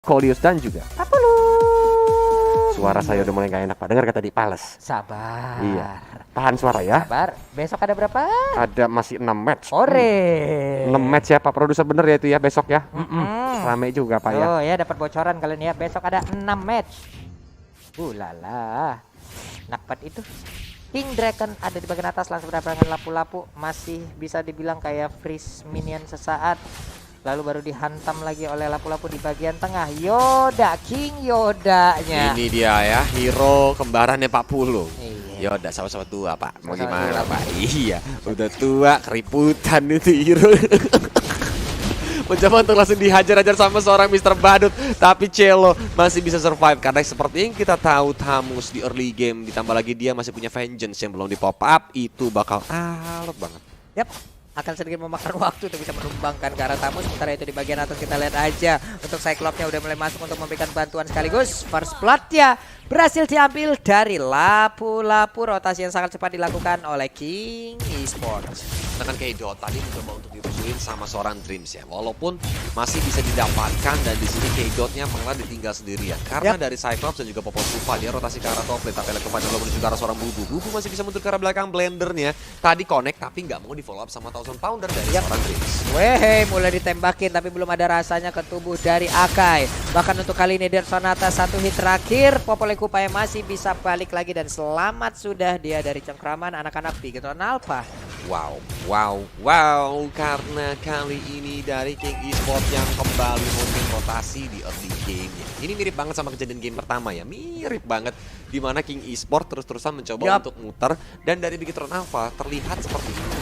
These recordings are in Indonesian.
Kolius dan juga Papulung. suara saya udah mulai gak enak Pak. Dengar kata di Pales. Sabar. Iya. Tahan suara ya. Sabar. Besok ada berapa? Ada masih 6 match. Ore. 6 match ya Pak Produser, bener ya itu ya besok ya. Rame juga Pak ya. Oh ya, dapat bocoran kalian ya. Besok ada 6 match. Lala. Nakpat itu. King Dragon ada di bagian atas langsung berdatangan lapu-lapu, masih bisa dibilang kayak freeze minion sesaat. Lalu baru dihantam lagi oleh lapu-lapu di bagian tengah. Yoda, King Yodanya. Ini dia ya, hero kembarannya Pak Pulung. Iya. Yoda sama-sama tua Pak. Mau Sama-sama gimana tua. Pak? Iya, udah tua, keriputan itu hero. Mencoba untuk langsung dihajar-hajar sama seorang Mr. Badut. Tapi Cello masih bisa survive. Karena seperti yang kita tahu, Tamus di early game, ditambah lagi dia masih punya Vengeance yang belum di pop up. Itu bakal alot banget. Yap, akan sedikit memakan waktu untuk bisa menumbangkan ke arah tamu. Sementara itu di bagian atas kita lihat aja untuk Cyclops-nya udah mulai masuk untuk memberikan bantuan sekaligus. First blood-nya berhasil diambil dari lapu-lapu. Rotasi yang sangat cepat dilakukan oleh King Esports. Sedangkan K-Dot tadi mencoba untuk dirusuhin sama seorang Dreams ya. Walaupun masih bisa didapatkan, dan di sini K-Dotnya malah ditinggal sendirian. Karena dari Cyclops dan juga Popol Supa, dia rotasi ke arah top lane. Tapi Electro Final menuju ke arah seorang Bubu. Bubu masih bisa mundur ke arah belakang. Blendernya tadi connect tapi nggak mau di follow up sama Thousand Pounder dari seorang Dreams. Weh, mulai ditembakin tapi belum ada rasanya ke tubuh dari Akai. Bahkan untuk kali ini Dead Sonata satu hit terakhir, Popol Kupaya masih bisa balik lagi dan selamat sudah dia dari cengkraman anak-anak Bigetron Alpha. Wow, karena kali ini dari King Esports yang kembali mungkin rotasi di early game. Ini mirip banget sama kejadian game pertama ya, mirip banget. Dimana King Esports terus-terusan mencoba untuk muter, dan dari Bigetron Alpha terlihat seperti ini.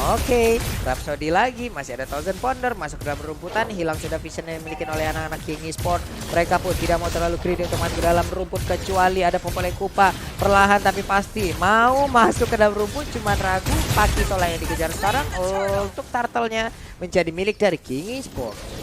Oke, Rhapsody lagi, masih ada Thousand Pounder masuk ke dalam rumputan, hilang sudah vision yang dimiliki oleh anak-anak King Esports. Mereka pun tidak mau terlalu greedy untuk masuk ke dalam rumput, kecuali ada Popol Kupa perlahan tapi pasti mau masuk ke dalam rumput, cuman ragu. Pakitola yang dikejar sekarang untuk turtle-nya menjadi milik dari King Esports.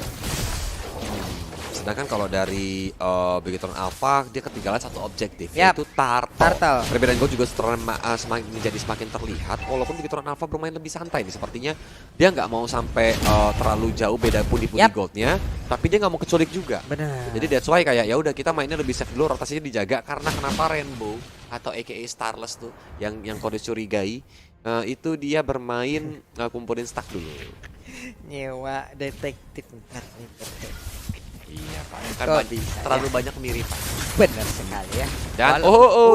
Sedangkan kalau dari Bigetron Alpha, dia ketinggalan satu objektif, Yap, yaitu Turtle. Turtle. Perbedaan gol juga semakin terlihat, walaupun Bigetron Alpha bermain lebih santai nih. Sepertinya dia nggak mau sampai terlalu jauh beda pundi-pundi goldnya, tapi dia nggak mau keculik juga. Benar. Jadi that's why kayak ya udah kita mainnya lebih safe dulu, rotasinya dijaga. Karena kenapa Rainbow atau aka Starless tuh yang kode curigai, itu dia bermain kumpulin stack dulu. Nyewa detektif. Iya Pak, kan Kok terlalu banyak mirip. Benar sekali ya. Dan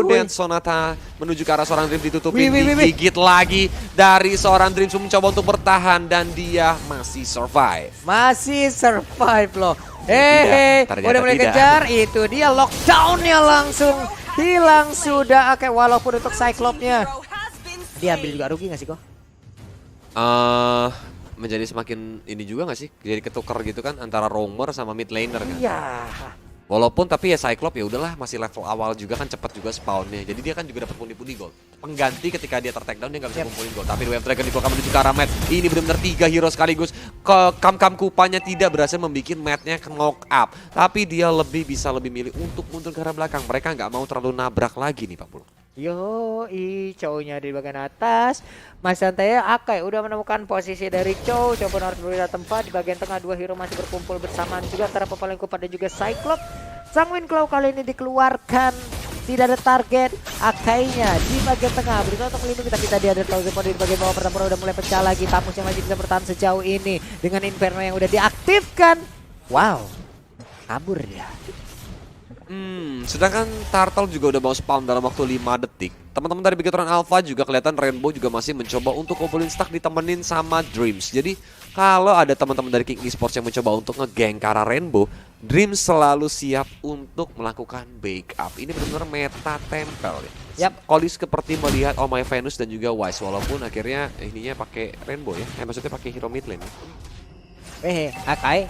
Dan Sonata menuju ke arah seorang Dreams, ditutupin, Wih. digigit lagi dari seorang Dreams, mencoba untuk bertahan dan dia masih survive. Masih survive loh. Ternyata Udah mulai tidak. kejar. Itu dia lockdownnya langsung hilang sudah. Oke, walaupun untuk Cyclops-nya diambil juga rugi gak sih kok? Menjadi semakin ini juga nggak sih? Jadi ketukar gitu kan antara roamer sama mid laner kan. Iya. Walaupun tapi ya Cyclops ya udahlah, masih level awal juga kan, cepat juga spawnnya. Jadi dia kan juga dapat pundi-pundi gold. Pengganti ketika dia tertakedown dia nggak bisa kumpulin gold. Tapi Wave Dragon dibuka menuju ke arah Matt. Ini benar-benar 3 hero sekaligus. Kam Kupanya tidak berhasil membuat Matt-nya knock up. Tapi dia bisa lebih milih untuk mundur ke arah belakang. Mereka nggak mau terlalu nabrak lagi nih Pak Pulung. Chow-nya di bagian atas. Mas santai Akai udah menemukan posisi dari Chow. Chow pun harus berbeda tempat. Di bagian tengah dua hero masih berkumpul bersamaan juga antara Popol Kupa dan juga Cyclops. Sanguine Claw kali ini dikeluarkan. Tidak ada target. Akai-nya di bagian tengah berusaha untuk melindungi, tapi tadi ada Thousand Pounder di bagian bawah. Pertempuran udah mulai pecah lagi. Tamus yang masih bisa bertahan sejauh ini dengan Inferno yang udah diaktifkan. Wow, kabur dia. Sedangkan Turtle juga udah mau spawn dalam waktu 5 detik. Teman-teman dari Bigetron Alpha juga kelihatan Rainbow juga masih mencoba untuk kumpulin stack ditemenin sama Dreams. Jadi kalau ada teman-teman dari King Esports yang mencoba untuk nge-gank ke arah Rainbow, Dreams selalu siap untuk melakukan backup. Ini benar-benar meta tempel ya. Kolis seperti melihat Oh My Venus dan juga Wise, walaupun akhirnya ininya pakai Rainbow ya. Maksudnya pakai hero mid lane. Akai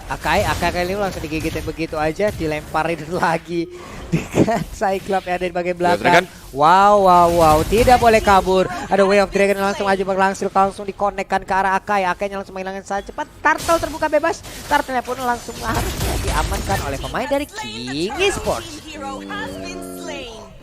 kali ini langsung digigitin begitu aja, dilemparin lagi dengan Cyclops yang ada di bagian belakang. Wow, tidak boleh kabur. Ada Way of Dragon langsung aja langsung dikonekkan ke arah Akai. Akainya langsung menghilangkan sangat cepat. Turtle terbuka bebas. Turtle pun langsung harusnya diamankan oleh pemain dari King Esports.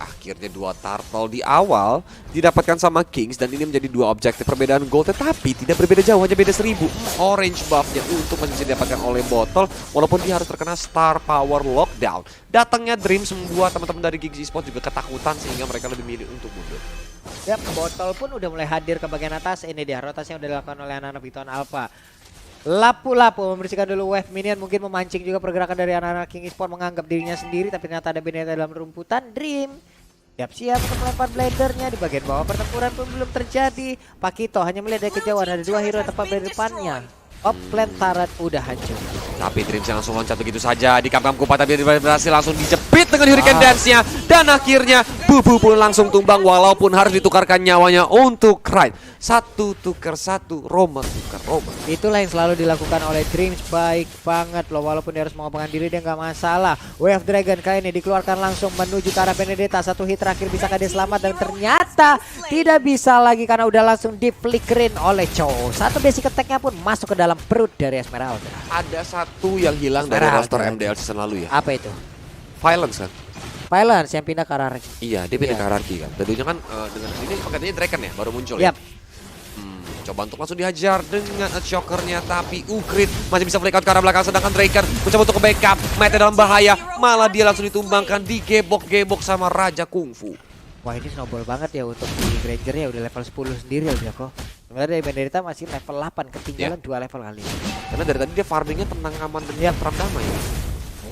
Akhirnya 2 turtle di awal didapatkan sama Kings dan ini menjadi 2 objektif perbedaan gold, tetapi tidak berbeda jauh, hanya beda 1000. Orange buffnya untuk masih bisa didapatkan oleh Bottle walaupun dia harus terkena Star Power Lockdown. Datangnya Dreams membuat teman-teman dari Kings Esports juga ketakutan sehingga mereka lebih milih untuk mundur. Yap, Botol pun udah mulai hadir ke bagian atas. Ini dia rotasi yang udah dilakukan oleh anak-anak Big Town Alpha. Lapu-lapu membersihkan dulu wave minion, mungkin memancing juga pergerakan dari anak-anak King Esports menganggap dirinya sendiri, tapi ternyata ada Benedetta dalam rumputan. Dream siap-siap untuk melempar bladernya. Di bagian bawah pertempuran pun belum terjadi. Pakito hanya melihat dari kejauhan ada 2 hero tepat di depannya. Offlane turret udah hancur. Tapi Dreams yang langsung loncat begitu saja di kamp-kamp kupat, tapi dia berhasil langsung dijepit dengan Hurricane Dance-nya. Dan akhirnya Bubu pun langsung tumbang walaupun harus ditukarkan nyawanya untuk Kraid. 1 tukar 1, Romer tukar Romer. Itulah yang selalu dilakukan oleh Dreams, baik banget loh. Walaupun dia harus mengobangkan diri, dia nggak masalah. Wave Dragon kali ini dikeluarkan langsung menuju ke arah Benedetta. 1 hit terakhir, bisakah dia selamat? Dan ternyata tidak bisa lagi karena udah langsung di-flickerin oleh Chow. 1 basic attack-nya pun masuk ke dalam perut dari Esmeralda. Ada 1 yang hilang dari roster MDL season lalu ya. Apa itu? Violence kan? Violence yang pindah ke arah Iya, dia pindah ke hierarki kan. Tadinya kan dengan ini paketnya Draken ya, baru muncul Yap. ya. Coba untuk langsung dihajar dengan shocker-nya, tapi Ugrit masih bisa flick out ke arah belakang, sedangkan Draken mencoba untuk ke backup. Mate dalam bahaya, malah dia langsung ditumbangkan, digebok-gebok sama Raja Kungfu. Wah, ini snowball banget ya untuk di Granger ya, udah level 10 sendiri ya kok. Sebenarnya dari Benedetta masih level 8, ketinggalan 2 level kali ini. Karena dari tadi dia farmingnya tenang, aman, dan tenang damai ya.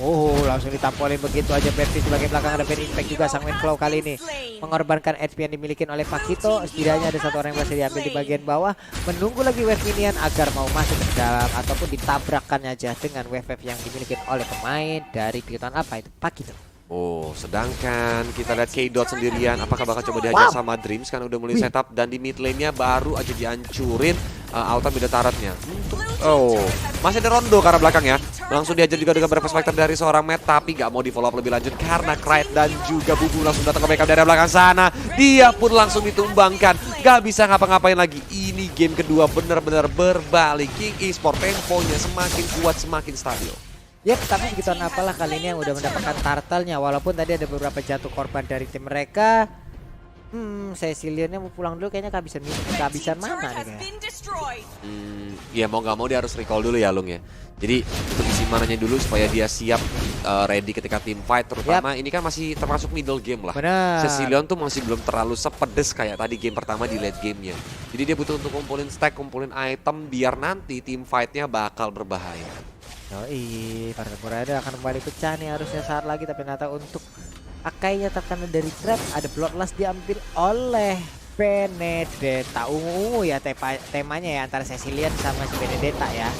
Oh, langsung ditampolin begitu aja. Benfish di bagian belakang, ada Ben Impact juga. Sang Wind Claw kali ini mengorbankan HP yang dimiliki oleh Pakito. Setidaknya ada 1 orang yang berhasil diambil di bagian bawah. Menunggu lagi wave minion agar mau masuk ke dalam ataupun ditabrakkan aja dengan wave-wave yang dimiliki oleh pemain dari Big Town apa itu, Pakito. Oh, sedangkan kita lihat K-Dot sendirian, apakah bakal coba dihajar sama Dreams karena udah mulai setup, dan di mid lane-nya baru aja dihancurin Alta beda taratnya. Oh, masih ada Rondo ke arah belakang ya. Langsung dihajar juga dengan perspektif dari seorang Matt, tapi gak mau di follow up lebih lanjut karena Kraid dan juga Bubu langsung datang ke backup dari belakang sana. Dia pun langsung ditumbangkan, gak bisa ngapa-ngapain lagi. Ini game kedua benar-benar berbalik. King Esports temponya semakin kuat, semakin stabil. Yep, tapi begitu apalah kali ini yang udah mendapatkan turtle-nya. Walaupun tadi ada beberapa jatuh korban dari tim mereka. Ceciliannya mau pulang dulu, kayaknya kehabisan mana nih kayaknya. Ya mau nggak mau dia harus recall dulu ya Lung ya. Jadi untuk isi mananya dulu supaya dia siap ready ketika tim fight. Terutama ini kan masih termasuk middle game lah. Benar. Cecilion tuh masih belum terlalu sepedes kayak tadi game pertama di late gamenya. Jadi dia butuh untuk kumpulin stack, kumpulin item biar nanti tim fightnya bakal berbahaya. Parkour akan kembali pecah nih harusnya saat lagi, tapi ternyata untuk Akainya terkena dari trap. Ada Bloodlust diambil oleh Benedetta. Ungu ya temanya ya, antara Cecilian sama si Benedetta ya.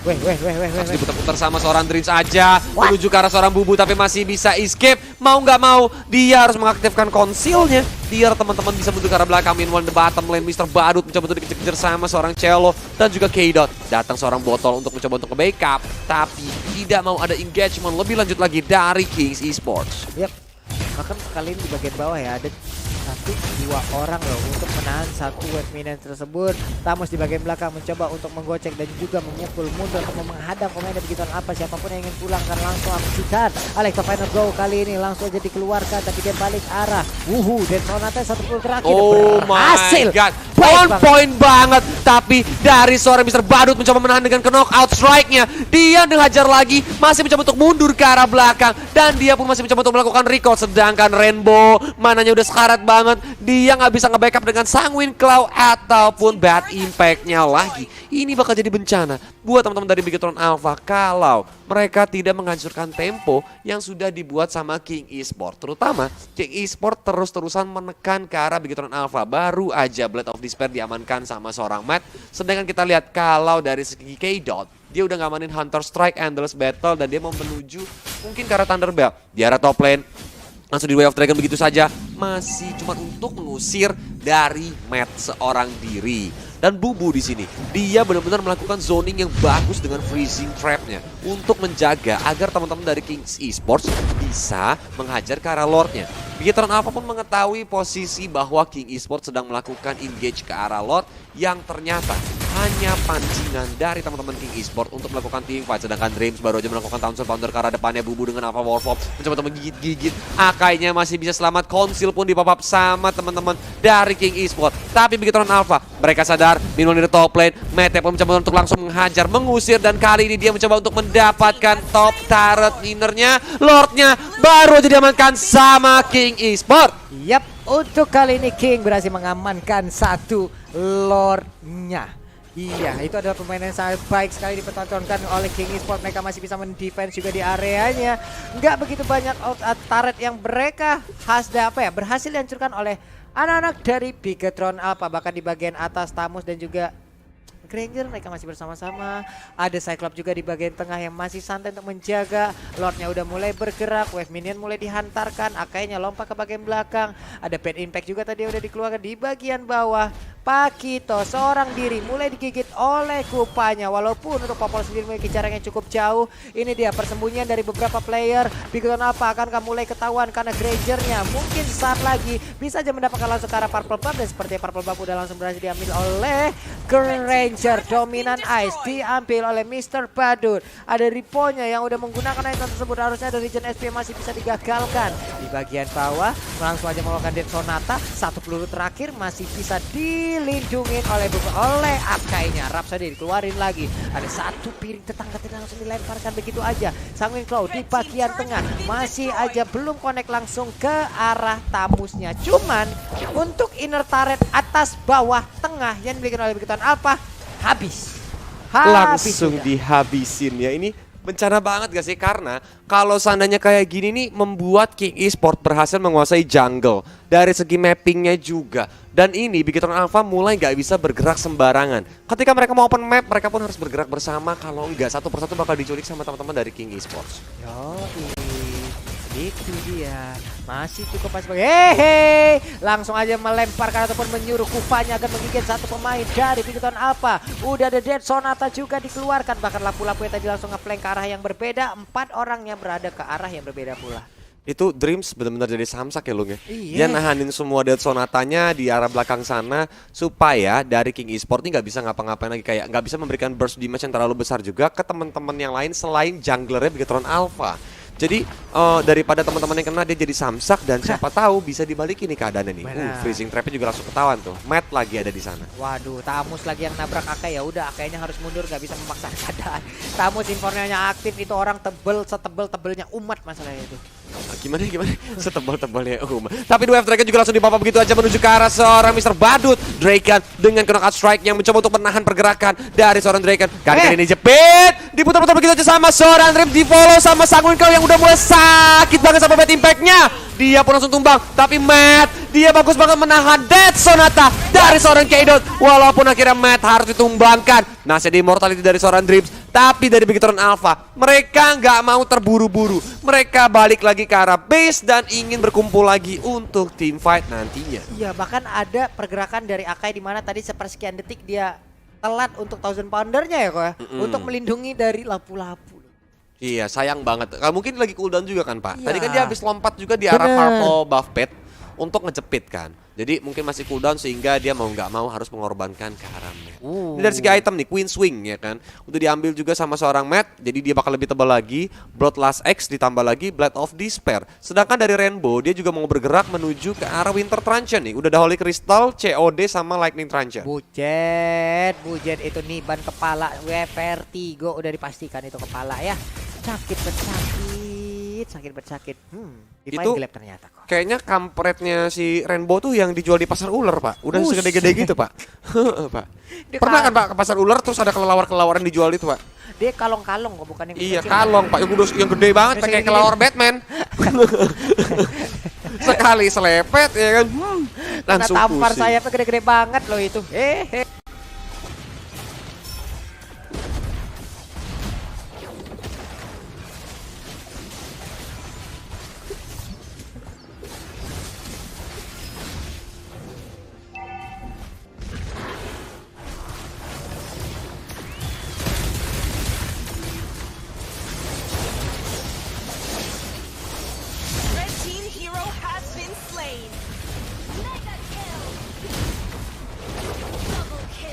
Harus diputar-putar sama seorang Dreams aja menuju ke arah seorang Bubu, tapi masih bisa escape. Mau nggak mau dia harus mengaktifkan konsilnya biar teman-teman bisa menuju ke arah belakang. Meanwhile the bottom lane, Mr. Badut mencoba untuk dikejar-kejar sama seorang Cello dan juga K-Dot. Datang seorang Botol untuk mencoba untuk ke backup, tapi tidak mau ada engagement lebih lanjut lagi dari Kings Esports. Yap, bahkan kali ini di bagian bawah ya ada 1-2 orang loh untuk menahan 1 wave minion tersebut. Tamus di bagian belakang mencoba untuk menggocek dan juga memukul mundur untuk menghadang pemain dari Big Town apa. Siapapun yang ingin pulang kan langsung aksikan. Alexa Final Go kali ini langsung aja dikeluarkan, tapi dia balik arah. Dan Sonata 1 pull terakhir my god, on point banget. Tapi dari seorang Mr. Badut mencoba menahan dengan knockout strike-nya. Dia menghajar lagi, masih mencoba untuk mundur ke arah belakang, dan dia pun masih mencoba untuk melakukan recall. Sedangkan Rainbow mananya udah sekarat banget, dia nggak bisa nge-backup dengan Sanguine Claw ataupun Bad Impact-nya lagi. Ini bakal jadi bencana buat teman-teman dari Big Town Alpha kalau mereka tidak menghancurkan tempo yang sudah dibuat sama King Esports. Terutama King Esports terus-terusan menekan ke arah Big Town Alpha. Baru aja Blade of Despair diamankan sama seorang Matt. Sedangkan kita lihat kalau dari segi K-Dot, dia udah ngamanin Hunter Strike, Endless Battle, dan dia mau menuju mungkin ke arah Thunderbell. Di arah top lane langsung di Way of Dragon begitu saja, masih cuma untuk mengusir dari Matt seorang diri. Dan Bubu di sini, dia benar-benar melakukan zoning yang bagus dengan freezing trap-nya untuk menjaga agar teman-teman dari Kings Esports bisa menghajar ke arah Lord-nya. Big Town Alpha pun mengetahui posisi bahwa King Esports sedang melakukan engage ke arah Lord yang ternyata hanya pancingan dari teman-teman King Esports untuk melakukan team fight. Sedangkan Dreams baru aja melakukan Townsend Founder ke arah depannya. Bubu dengan Alpha Warform mencoba menggigit-gigit. Akainya masih bisa selamat. Konsil pun dipop-up sama teman-teman dari King Esports. Tapi begitu lawan Alpha, mereka sadar Minun di top lane. Mete pun mencoba untuk langsung menghajar, mengusir. Dan kali ini dia mencoba untuk mendapatkan top turret winnernya. Lordnya baru aja diamankan sama King Esports. Yap, untuk kali ini King berhasil mengamankan satu Lordnya. Iya, itu adalah permainan yang sangat baik sekali dipertontonkan oleh King Esports. Mereka masih bisa mendefense juga di areanya. Nggak begitu banyak turret yang mereka berhasil dihancurkan oleh anak-anak dari Bigetron Alpha. Bahkan di bagian atas Tamus dan juga Granger mereka masih bersama-sama. Ada Cyclops juga di bagian tengah yang masih santai untuk menjaga. Lordnya udah mulai bergerak, wave minion mulai dihantarkan, Akainya lompat ke bagian belakang. Ada Bad Impact juga tadi udah dikeluarkan di bagian bawah. Pakito seorang diri mulai digigit oleh Kupanya. Walaupun untuk Popol sendiri memiliki jarak yang cukup jauh. Ini dia persembunyian dari beberapa player. Bigetron apa akankah mulai ketahuan karena Grangernya mungkin saat lagi bisa aja mendapatkan langsung ke arah Purple Buff. Dan seperti Purple Buff udah langsung berhasil diambil oleh Granger. Dominan Ice diambil oleh Mr. Badut. Ada Riponya yang udah menggunakan item tersebut. Harusnya ada Regen SP masih bisa digagalkan. Di bagian bawah langsung aja melakukan Dead Sonata. Satu peluru terakhir masih bisa dilindungin oleh Akainya. Rhapsody dikeluarin lagi. Ada satu piring tetangga langsung dilemparkan begitu aja. Sanguine Claw di bagian tengah masih aja belum connect langsung ke arah Tamusnya. Cuman untuk inner turret atas bawah tengah yang diberikan oleh Bigetron Alpha habis Langsung sudah. dihabisin ya. Ini bencana banget gak sih? Karena kalau seandainya kayak gini nih membuat King Esports berhasil menguasai jungle dari segi mappingnya juga. Dan ini Bigetron Alpha mulai gak bisa bergerak sembarangan. Ketika mereka mau open map, mereka pun harus bergerak bersama. Kalau enggak, satu persatu bakal diculik sama teman-teman dari King Esports. Itu dia, masih cukup pas. Hehehe, langsung aja melemparkan ataupun menyuruh Kupanya akan menggigit satu pemain dari Bigetron Alpha. Udah ada Dead Sonata juga dikeluarkan. Bahkan lampu-lampu yang tadi langsung nge-flank ke arah yang berbeda. 4 orangnya berada ke arah yang berbeda pula. Itu Dreams benar-benar jadi samsak ya Lung ya. Iya. Dia nahanin semua Dead Sonatanya di arah belakang sana supaya dari King Esports ini nggak bisa ngapa-ngapain lagi, kayak nggak bisa memberikan burst damage yang terlalu besar juga ke teman-teman yang lain selain junglernya Bigetron Alpha. Jadi daripada teman-teman yang kena dia jadi samsak dan siapa tahu bisa dibalikin nih keadaannya nih. Freezing trapnya juga langsung ketahuan tuh. Matt lagi ada di sana. Waduh, Tamus lagi yang nabrak Akai. Ya udah, Akainya harus mundur, nggak bisa memaksa keadaan. Tamus informnya aktif, itu orang setebel-tebelnya umat masalahnya itu. Gimana setebal-tebalnya Tapi dua Draken juga langsung dipapa begitu aja menuju ke arah seorang Mr. Badut. Draken dengan knockout strike yang mencoba untuk menahan pergerakan dari seorang Draken. Kali ini jepit, diputar-putar begitu aja sama seorang Dream, di follow sama Sanguine Claw yang udah mulai sakit banget sama Bad Impact-nya. Dia pun langsung tumbang, tapi Matt, dia bagus banget menahan Dead Sonata dari seorang Kaydot. Walaupun akhirnya Matt harus ditumbangkan. Nah, jadi immortality dari seorang Dreams. Tapi dari Bigetron Alpha, mereka nggak mau terburu-buru. Mereka balik lagi ke arah base dan ingin berkumpul lagi untuk team fight nantinya. Iya, bahkan ada pergerakan dari Akai di mana tadi sepersekian detik dia telat untuk 1000 poundernya ya kok ya. Untuk melindungi dari lapu-lapu. Iya, sayang banget. Mungkin lagi cooldown juga kan, Pak? Iya. Tadi kan dia habis lompat juga di arah purple buff pet untuk ngejepit kan. Jadi mungkin masih cooldown sehingga dia mau nggak mau harus mengorbankan ke arah Matt. Ini dari segi item nih, Queen Swing ya kan. Udah diambil juga sama seorang Matt, jadi dia bakal lebih tebal lagi. Bloodlust X ditambah lagi Blade of Despair. Sedangkan dari Rainbow, dia juga mau bergerak menuju ke arah Winter Truncheon nih. Udah ada Holy Crystal, COD sama Lightning Truncheon. Bujet itu niban kepala, vertigo udah dipastikan itu kepala ya. Sakit bersakit. Itu gelap ternyata kok. Kayaknya kampretnya si Rainbow tuh yang dijual di pasar ular, Pak. Udah segede-gede gitu, Pak. Pak. Pernah kan, Pak, ke pasar ular terus ada kelelawar-kelelawar yang dijual itu, Pak? Dia kalong-kalong kok, bukan yang Iya, kecil. kalong, Pak. Yang gede banget, pakai kelelawar Batman. Sekali selepet ya kan. Langsung tampar pusing. sayapnya gede-gede banget loh itu. Red team hero has been slain. Mega kill. Double kill.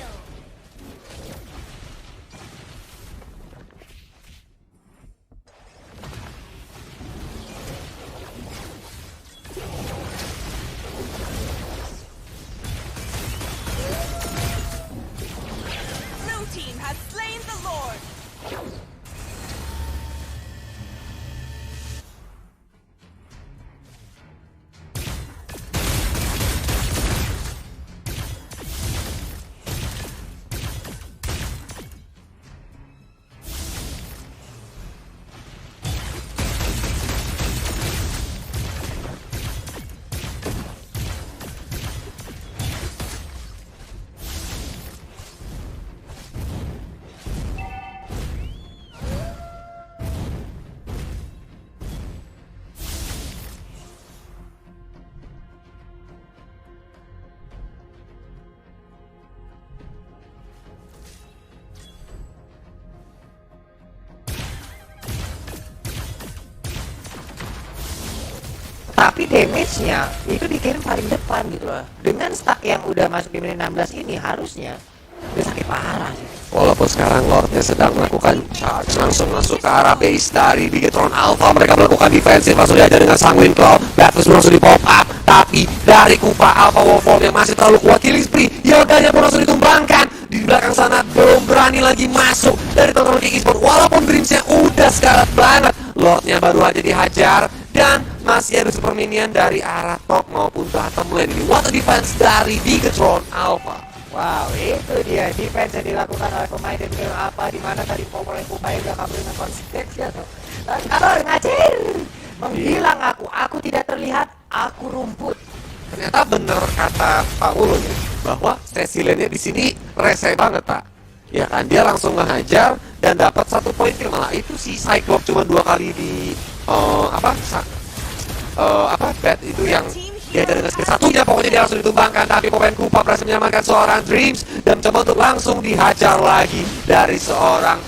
tapi damage-nya itu dikirim paling depan gitu loh. Dengan stack yang udah masuk di menit 16 ini harusnya udah sakit parah sih. Walaupun sekarang Lordnya sedang melakukan charge langsung masuk ke arah base dari Bigetron Alpha. Mereka melakukan defensif langsung diajar dengan Sanguine Claw. Battles langsung di pop up, tapi dari Kupa Alpha Wolfform yang masih terlalu kuat, killing spree Yoganya pun langsung ditumbangkan. Di belakang sana belum berani lagi masuk dari teman-teman King Esports. Walaupun Dreamsnya udah sekarat banget, Lordnya baru aja dihajar dan masih ada super minion dari arah top maupun bottom lane. Ini what a defense dari Bigetron Alpha. Wow, itu dia defense yang dilakukan oleh pemain dari Bigetron Alpha, di mana tadi Popol yang upaya gak kabur dengan konsistensi atau kabur ngacir. Menghilang aku tidak terlihat, aku rumput. Ternyata bener kata Pak Ulun ya, bahwa Cecilianya di sini rese banget Pak. Ya kan, dia langsung ngehajar dan dapat 1 poin kill. Malah itu si Cyclops cuma 2 kali di bat itu yang dia ada dengan skill satunya, pokoknya dia langsung ditumbangkan. Tapi pemain Kupa berhasil menyelamatkan seorang Dreams dan mencoba untuk langsung dihajar lagi dari seorang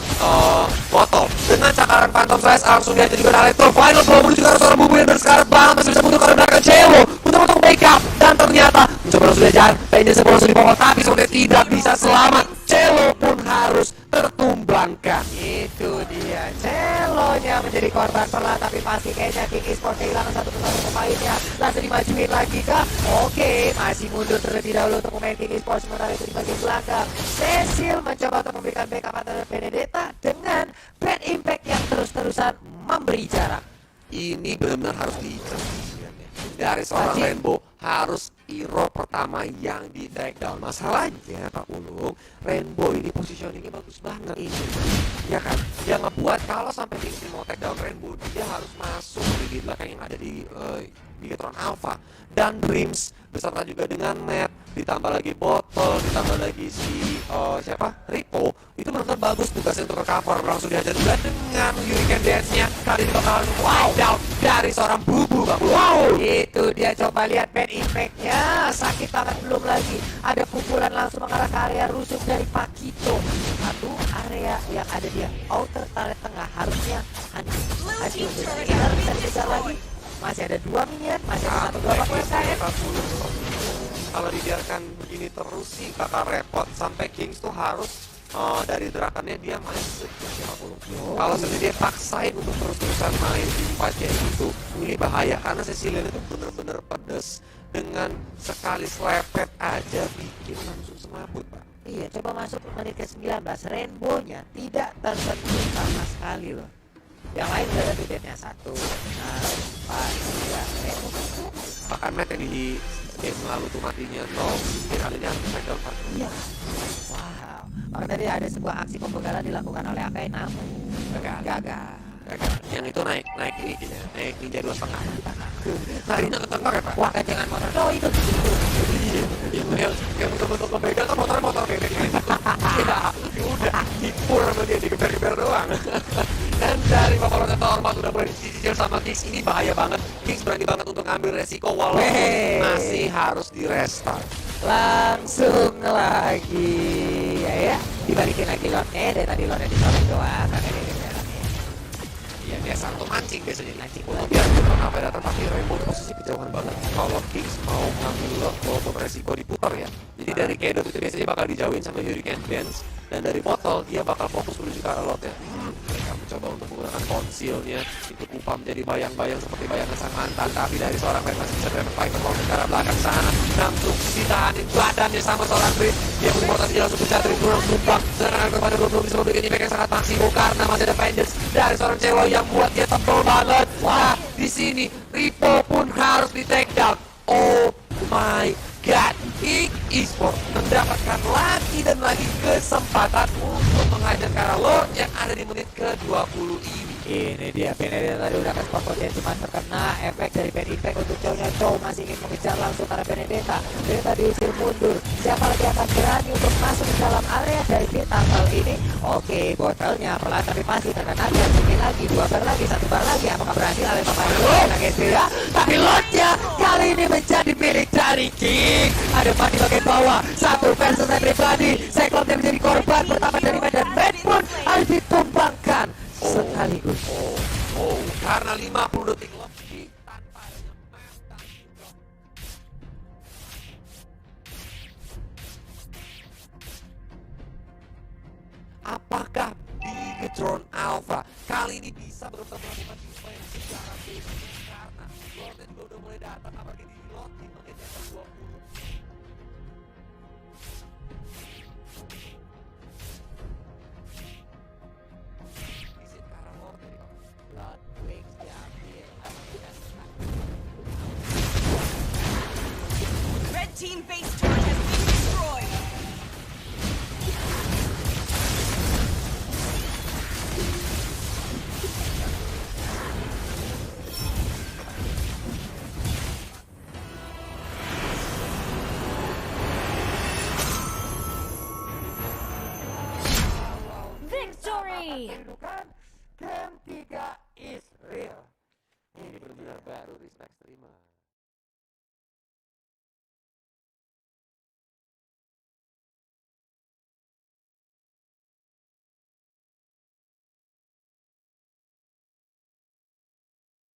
Botol dengan cakaran Phantom Slash. Langsung dihajar juga dari Electro. Final blow menuju ke arah seorang Bubu yang bersekarat banget, masih bisa mundur ke arah belakang Cello untuk backup, dan ternyata mencoba langsung dihajar. Pengen langsung dipokok, tapi sepertinya tidak bisa selamat. Cello pun harus tertumbangkan. Itu dia, Celonya menjadi korban perlahan, tapi pasti kayaknya King Esports kehilangan satu persatu pemainnya. Langsung dimajuin lagi kah? Oke, masih mundur terlebih dahulu untuk pemain King Esports. Sementara itu di bagian belakang, Cecil mencoba untuk memberikan backup terhadap Benedetta dengan bad impact yang terus-terusan memberi jarak. Ini benar-benar harus diceritakan ya. Dari seorang Rainbow harus hero pertama yang di take down. Masalahnya Pak Ulung, Rainbow ini positioningnya bagus banget ini, ya kan? Yang ngebuat kalau sampai tim mau take down Rainbow, dia harus masuk di belakang yang ada di Bigetron Alpha dan Dreams beserta juga dengan Matt, ditambah lagi Botol, ditambah lagi si Rico. Itu benar-benar bagus tugasnya untuk cover. Langsung dihajar juga dengan Hurricane Dance-nya. Kali ini bakalan down dari seorang Bubu Bang. Wow, itu dia, coba lihat bad impact-nya. Sakit banget, belum lagi ada pukulan langsung mengarah ke area rusuk dari Pakito. Satu area yang ada di outer turret tengah harusnya hancur. Kita bisa dikejar lagi. Masih ada 2 minion, masih ada 1 babak UMKM. Kalau dibiarkan begini terus sih bakal repot. Sampai Kings tuh harus dari Drakannya dia main kalau sendiri dia paksain untuk terus-terusan main di 4 kayak gitu, ini bahaya karena Cecilian itu bener-bener pedes. Dengan sekali slepet aja bikin langsung semaput Pak. Iya, coba masuk menit ke 19, Rainbow-nya tidak tersentuh sama sekali loh. Yang lain udah ada bedanya 1, 4, 3, Bahkan Matt yang di game lalu tuh matinya dia kali ini harus take down Pak. iya. Wow, maka tadi ada sebuah aksi pembegalan dilakukan oleh Akai, namun gagal. Yang itu naik ini kayaknya, naik ninja 2,5. Larinya ke tengah ya Pak. Wah, kencengan motor. Oh, itu. Yang betul-betul kebegal kan motor bebek gitu. Ya udah dipur sama dia, digeber-geber doang. Dan dari Bapak Ormat udah mulai dicicil sama Kings. Ini bahaya banget. Kings berani banget untuk ngambil resiko walaupun masih harus di restart. Langsung lagi ya, dibalikin lagi lotnya. Dari tadi lotnya dicolek doang, kakek dia. Iya, biasa untuk mancing biasanya mancing. Biar kenapa datang tapi Rainbow posisi kejauhan banget. Kalau Kings mau ngambil lot walaupun resiko diputar ya. Jadi dari Kedot itu biasanya bakal dijauhin sama Hurricane Dance. Dan dari Botol dia bakal fokus menuju ke arah lot ya. Mereka mencoba untuk menggunakan konsilnya. Itu Kupa menjadi bayang-bayang seperti bayangan sang mantan. Tapi dari seorang Red masih bisa dapat Viper Ball ke arah belakang sana. Langsung ditahanin badannya sama seorang Dream. Dia berportasi langsung pecah Dream langsung tumbang. Serangan kepada belum bisa memberikan impact yang sangat maksimum karena masih ada Vengeance dari seorang cewek yang buat dia tebel banget. Wah, di sini Ripo pun harus di take down. Oh my god, King Esports mendapatkan lagi dan lagi kesempatan untuk menghajar ke arah Lord yang ada di menit ke-20 ini. Ini dia, Benedetta tadi udah ke spot potensi, cuma terkena efek dari bad impact untuk Chow-nya. Chow masih ingin mengejar langsung karena Benedetta diusir mundur. Siapa lagi akan berani untuk masuk ke dalam area dari beta kali ini? Oke, Botolnya pelan tapi pasti terkena. Dan mungkin lagi 2 bar lagi, 1 bar lagi. Apakah berhasil oleh pemain enak gitu ya? Tapi Lordnya kali ini menjadi milik dari King. Ada Pan di bagian bawah, 1 versus everybody. Cyclops yang menjadi korban pertama dari Medan Med pun harus ditumbangkan sekaligus. Karena 50 detik lebih tanpa apakah Bigetron Alpha kali ini bisa benar-benar melakukan defense secara basic karena Lordnya juga udah mulai datang apalagi di lot di menit yang ke-20. Isi ke arah Lordnya nih, Blood Wings diambil. Red team base turret has been destroyed. Victory! Game 3 is real. Ini benar-benar baru di Smash terima.